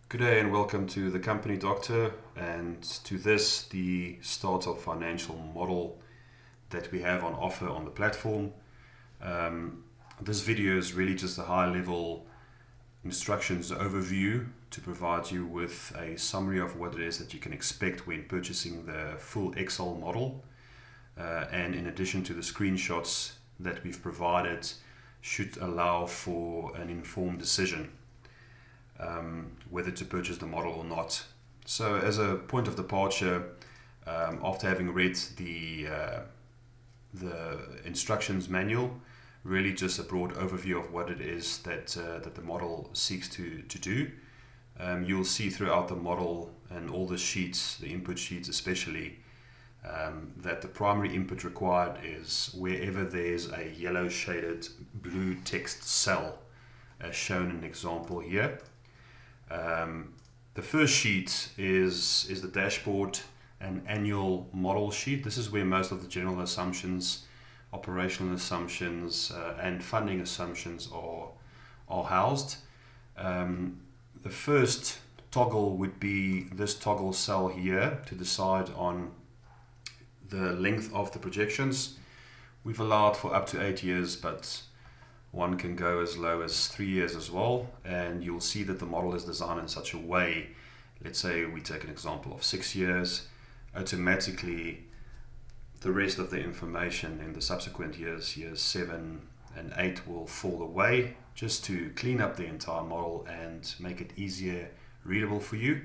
Good day and welcome to the Company Doctor and to the startup financial model that we have on offer on the platform. This video is really just a high level instructions overview to provide you with a summary of what it is that you can expect when purchasing the full Excel model. And in addition to the screenshots that we've provided, should allow for an informed decision whether to purchase the model or not. So as a point of departure, after having read the instructions manual, really just a broad overview of what it is that the model seeks to do. You'll see throughout the model and all the sheets, the input sheets especially, that the primary input required is wherever there's a yellow shaded blue text cell, as shown in an example here. The first sheet is the dashboard and annual model sheet. This is where most of the general assumptions, operational assumptions, and funding assumptions are housed. The first toggle would be this toggle cell here to decide on the length of the projections. We've allowed for up to 8 years, but one can go as low as 3 years as well, and you'll see that the model is designed in such a way. Let's say we take an example of 6 years, automatically the rest of the information in the subsequent years 7 and 8, will fall away, just to clean up the entire model and make it easier readable for you.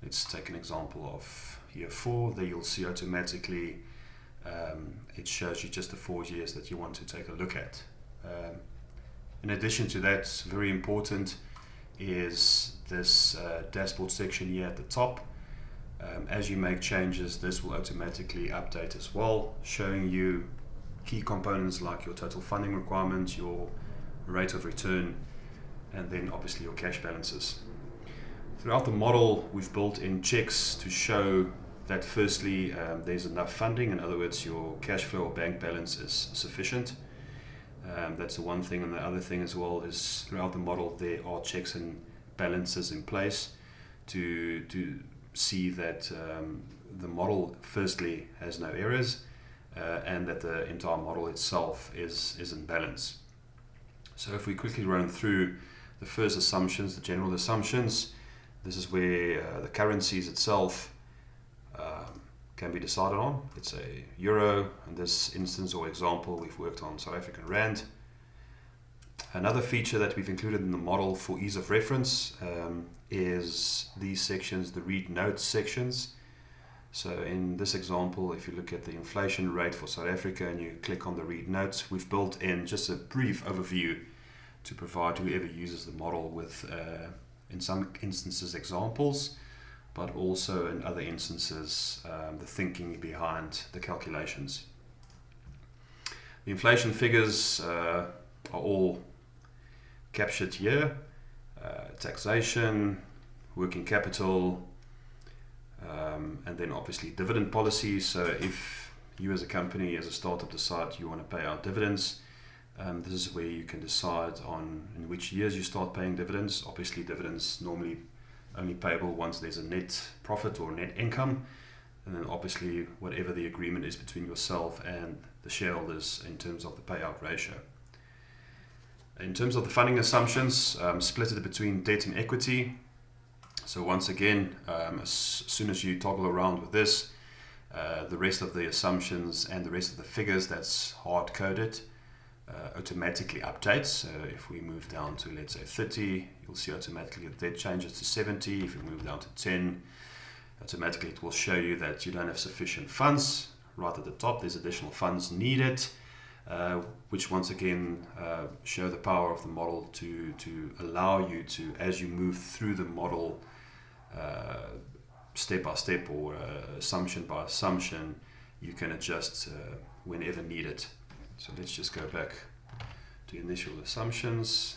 Let's take an example of year 4. There you'll see automatically it shows you just the 4 years that you want to take a look at. In addition to that, very important is this dashboard section here at the top. As you make changes, this will automatically update as well, showing you key components like your total funding requirements, your rate of return, and then obviously your cash balances. Throughout the model, we've built in checks to show that firstly, there's enough funding. In other words, your cash flow or bank balance is sufficient. That's the one thing, and the other thing as well is throughout the model there are checks and balances in place to see that the model firstly has no errors, and that the entire model itself is in balance. So if we quickly run through the first assumptions, the general assumptions, this is where the currencies itself can be decided on. It's a euro. In this instance or example, we've worked on South African rand. Another feature that we've included in the model for ease of reference is these sections, the read notes sections. So in this example, if you look at the inflation rate for South Africa and you click on the read notes, we've built in just a brief overview to provide whoever uses the model with, in some instances, examples, but also in other instances, the thinking behind the calculations. The inflation figures are all captured here. Taxation, working capital, and then obviously dividend policy. So if you as a company, as a startup, decide you want to pay out dividends, this is where you can decide on in which years you start paying dividends. Obviously dividends normally only payable once there's a net profit or net income, and then obviously whatever the agreement is between yourself and the shareholders in terms of the payout ratio. In terms of the funding assumptions, split it between debt and equity. So once again, as soon as you toggle around with this, the rest of the assumptions and the rest of the figures that's hard coded automatically updates. So if we move down to, let's say, 30, you'll see automatically that debt changes to 70. If we move down to 10, automatically it will show you that you don't have sufficient funds. Right at the top, there's additional funds needed, which once again show the power of the model to allow you to, as you move through the model step by step or assumption by assumption, you can adjust whenever needed. So let's just go back to initial assumptions.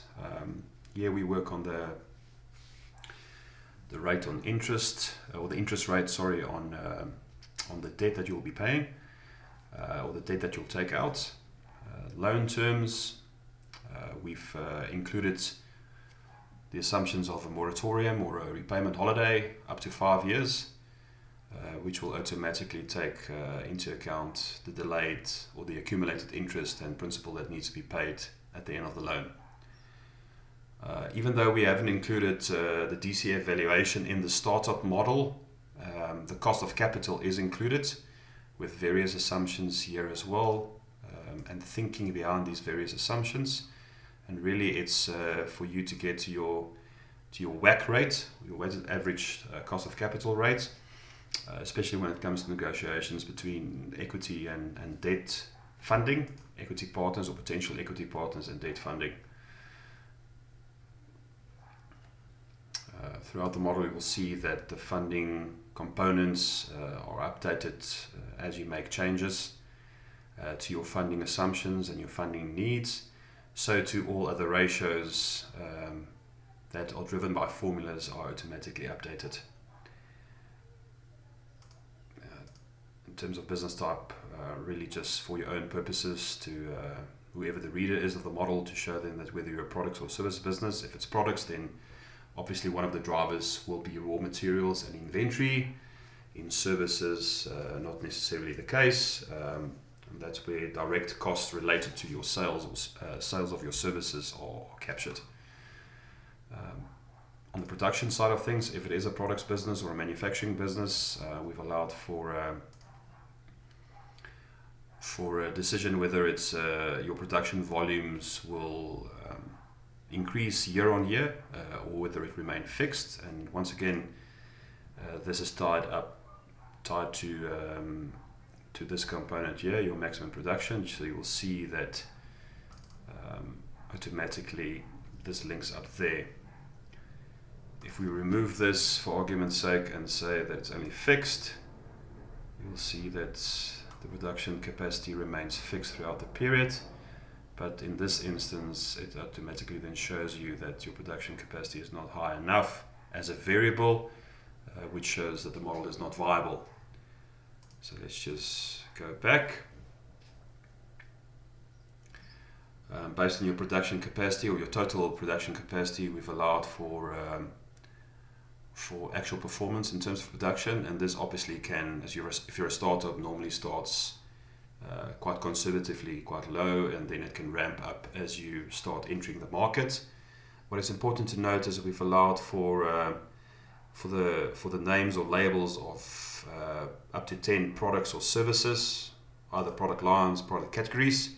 Here we work on the rate on interest, or the interest rate, sorry, on the debt that you'll be paying, or the debt that you'll take out. Loan terms, we've included the assumptions of a moratorium or a repayment holiday up to 5 years, which will automatically take into account the delayed or the accumulated interest and principal that needs to be paid at the end of the loan. Even though we haven't included the DCF valuation in the startup model, the cost of capital is included with various assumptions here as well, and the thinking behind these various assumptions. And really it's for you to get to your WACC rate, your weighted average cost of capital rate, especially when it comes to negotiations between equity and debt funding, equity partners or potential equity partners and debt funding. Throughout the model, you will see that the funding components are updated as you make changes to your funding assumptions and your funding needs. So to all other ratios that are driven by formulas are automatically updated. In terms of business type, really just for your own purposes to whoever the reader is of the model, to show them that whether you're a products or service business, if it's products, then obviously one of the drivers will be raw materials and inventory. In services, not necessarily the case. And that's where direct costs related to your sales or sales of your services are captured. On the production side of things, if it is a products business or a manufacturing business, we've allowed for a decision whether it's your production volumes will increase year on year or whether it remain fixed. And once again, this is tied to this component here, your maximum production. So you will see that automatically this links up there. If we remove this for argument's sake and say that it's only fixed, you will see that the production capacity remains fixed throughout the period. But in this instance, it automatically then shows you that your production capacity is not high enough as a variable, which shows that the model is not viable. So let's just go back. Based on your production capacity or your total production capacity, we've allowed for actual performance in terms of production, and this obviously can, if you're a startup, normally starts quite conservatively, quite low, and then it can ramp up as you start entering the market. What is important to note is that we've allowed for the names or labels of up to 10 products or services, either product lines, product categories,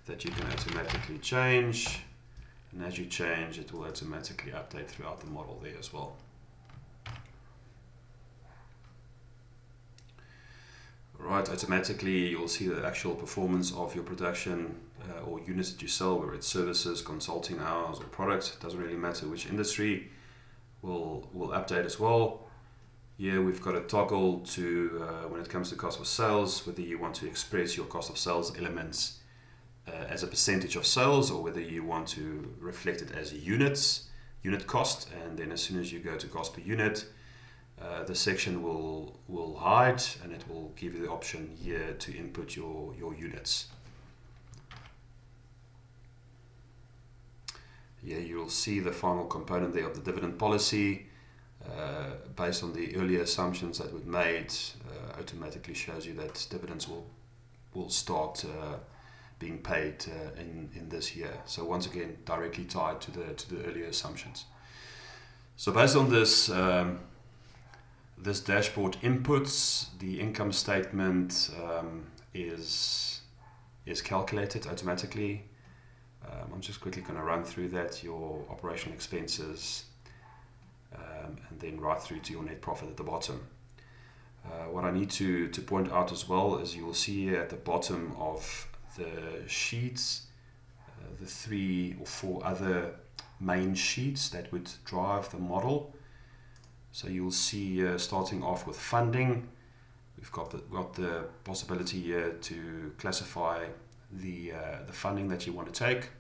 that you can automatically change. And as you change, it will automatically update throughout the model there as well. Right, automatically you'll see the actual performance of your production or units that you sell, whether it's services, consulting hours, or products. It doesn't really matter which industry, will update as well. Here we've got a toggle to when it comes to cost of sales, whether you want to express your cost of sales elements as a percentage of sales, or whether you want to reflect it as unit cost. And then as soon as you go to cost per unit, the section will hide, and it will give you the option here to input your units. Here you'll see the final component there of the dividend policy. Based on the earlier assumptions that we've made, automatically shows you that dividends will start being paid in this year. So once again, directly tied to the earlier assumptions. So based on this this dashboard inputs, the income statement is calculated automatically. I'm just quickly going to run through that, your operational expenses, and then right through to your net profit at the bottom. What I need to point out as well is you will see here at the bottom of the sheets the 3 or 4 other main sheets that would drive the model. So you'll see starting off with funding, we've got the possibility here to classify the funding that you want to take.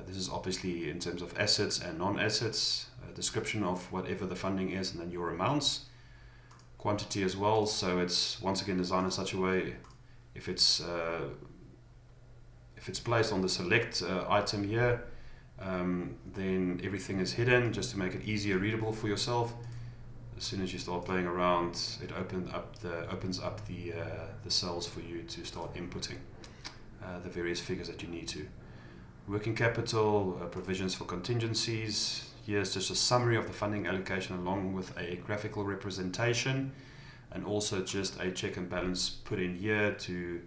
This is obviously in terms of assets and non-assets, a description of whatever the funding is, and then your amounts, quantity as well. So it's once again designed in such a way, if it's placed on the select item here, Then everything is hidden just to make it easier readable for yourself. As soon as you start playing around, it opens up the cells for you to start inputting the various figures that you need to. Working capital, provisions for contingencies. Here's just a summary of the funding allocation along with a graphical representation, and also just a check and balance put in here to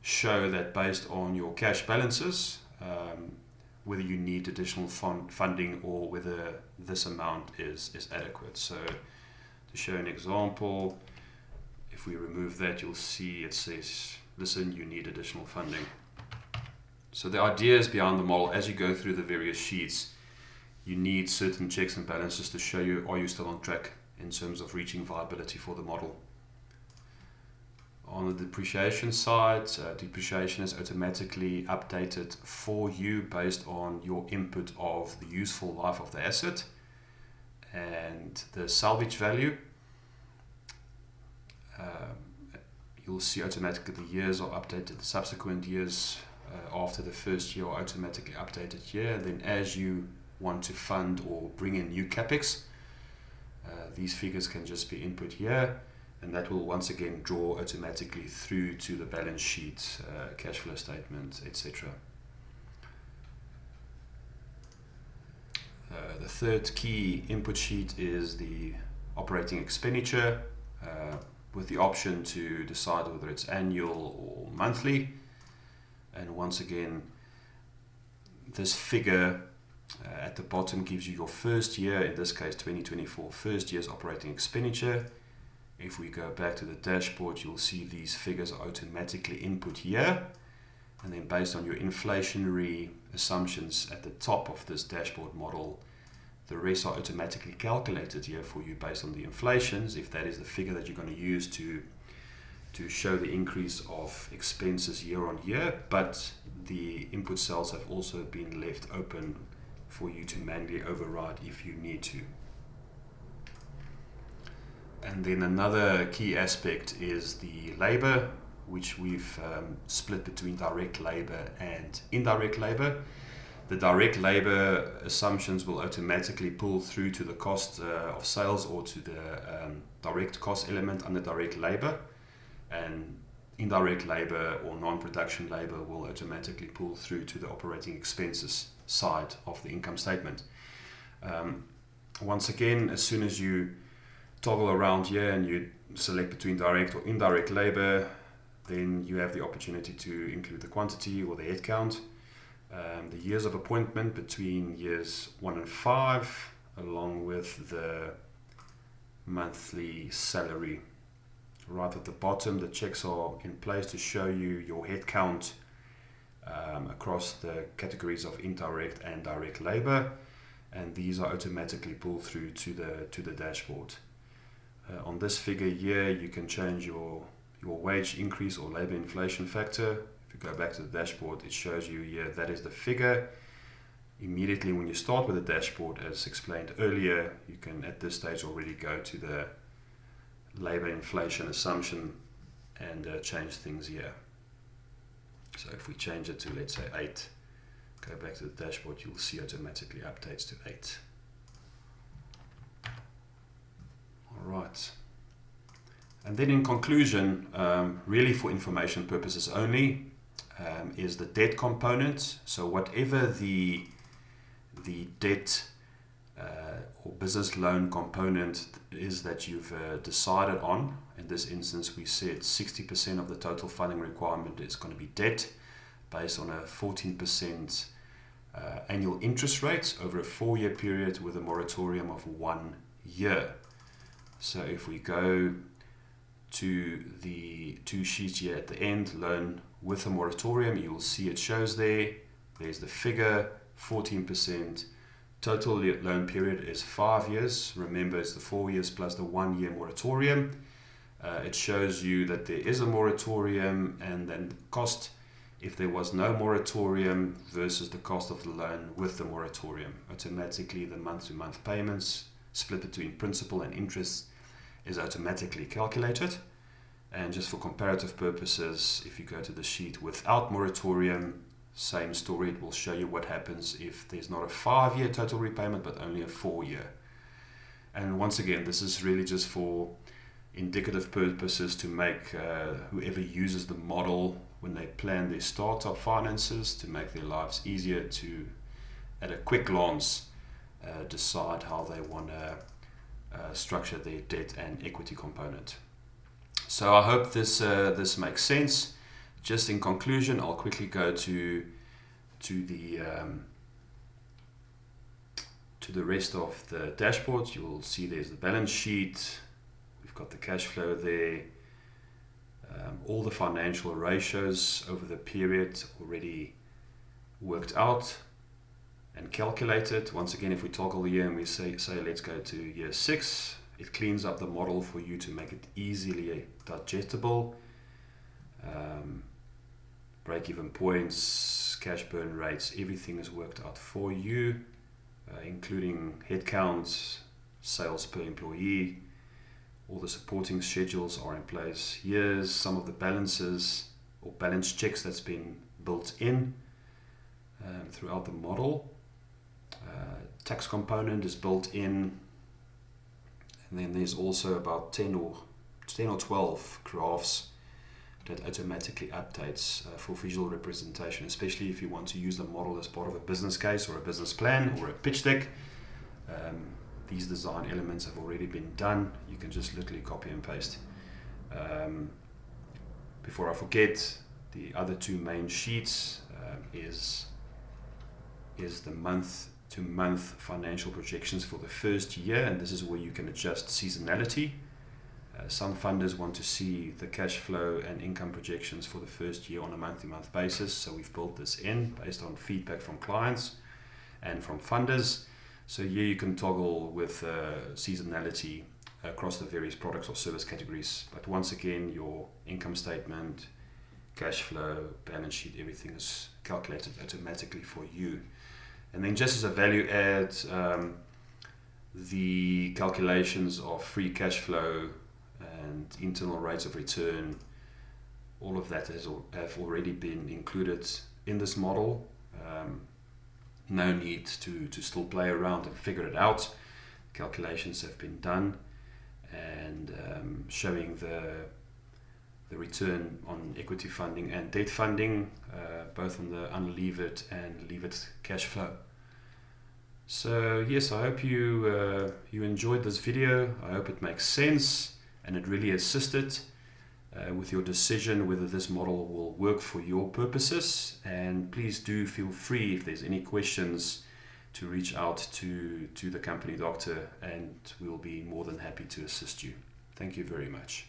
show that based on your cash balances, whether you need additional funding or whether this amount is adequate. So to show an example, if we remove that, you'll see it says, listen, you need additional funding. So the idea is behind the model, as you go through the various sheets, you need certain checks and balances to show you, are you still on track in terms of reaching viability for the model. On the depreciation side, depreciation is automatically updated for you based on your input of the useful life of the asset and the salvage value. You'll see automatically the years are updated, the subsequent years after the first year are automatically updated here. Then as you want to fund or bring in new capex, these figures can just be input here, and that will once again draw automatically through to the balance sheet, cash flow statement, etc. The third key input sheet is the operating expenditure, with the option to decide whether it's annual or monthly. And once again, this figure at the bottom gives you your first year, in this case 2024, first year's operating expenditure. If we go back to the dashboard, you'll see these figures are automatically input here. And then based on your inflationary assumptions at the top of this dashboard model, the rest are automatically calculated here for you based on the inflations, if that is the figure that you're going to use to show the increase of expenses year on year. But the input cells have also been left open for you to manually override if you need to. And then another key aspect is the labor, which we've split between direct labor and indirect labor. The direct labor assumptions will automatically pull through to the cost of sales or to the direct cost element under direct labor, and indirect labor or non-production labor will automatically pull through to the operating expenses side of the income statement. Once again, as soon as you toggle around here and you select between direct or indirect labor, then you have the opportunity to include the quantity or the head count, the years of appointment between years 1 and 5, along with the monthly salary. Right at the bottom, the checks are in place to show you your head count across the categories of indirect and direct labor, and these are automatically pulled through to the dashboard. On this figure here, you can change your wage increase or labor inflation factor. If you go back to the dashboard, it shows you here that is the figure. Immediately when you start with the dashboard, as explained earlier, you can at this stage already go to the labor inflation assumption and change things here. So if we change it to, let's say, 8, go back to the dashboard, you'll see automatically updates to 8. All right. And then in conclusion, really for information purposes only, is the debt component. So whatever the debt or business loan component is that you've decided on. In this instance, we said 60% of the total funding requirement is going to be debt based on a 14% annual interest rate over a 4-year period with a moratorium of 1 year. So if we go to the 2 sheets here at the end, loan with a moratorium, you will see it shows there's the figure, 14%. Total loan period is 5 years. Remember, it's the 4 years plus the 1 year moratorium. It shows you that there is a moratorium and then the cost if there was no moratorium versus the cost of the loan with the moratorium. Automatically the month-to-month payments split between principal and interest is automatically calculated. And just for comparative purposes, if you go to the sheet without moratorium, same story. It will show you what happens if there's not a 5-year total repayment, but only a 4-year. And once again, this is really just for indicative purposes to make whoever uses the model when they plan their startup finances, to make their lives easier, to at a quick glance decide how they want to structure their debt and equity component. So I hope this makes sense. Just in conclusion, I'll quickly go to the rest of the dashboard. You'll see there's the balance sheet. We've got the cash flow there. All the financial ratios over the period already worked out and calculated. Once again, if we toggle the year and we say let's go to year 6, it cleans up the model for you to make it easily digestible. Break-even points, cash burn rates, everything is worked out for you, including headcounts, sales per employee. All the supporting schedules are in place. Here's some of the balances or balance checks that's been built in throughout the model. Tax component is built in, and then there's also about 10 or 12 graphs that automatically updates for visual representation, especially if you want to use the model as part of a business case or a business plan or a pitch deck. These design elements have already been done. You can just literally copy and paste. Before I forget, the other 2 main sheets is the month-to-month financial projections for the first year, and this is where you can adjust seasonality. Some funders want to see the cash flow and income projections for the first year on a month-to-month basis, so we've built this in based on feedback from clients and from funders. So here you can toggle with seasonality across the various products or service categories. But once again, your income statement, cash flow, balance sheet, everything is calculated automatically for you. And then just as a value add, the calculations of free cash flow and internal rates of return, all of that have already been included in this model. No need to still play around and figure it out. Calculations have been done, and showing the return on equity funding and debt funding, both on the unlevered and levered cash flow. So yes, I hope you enjoyed this video. I hope it makes sense and it really assisted with your decision whether this model will work for your purposes. And please do feel free, if there's any questions, to reach out to the company doctor, and we'll be more than happy to assist you. Thank you very much.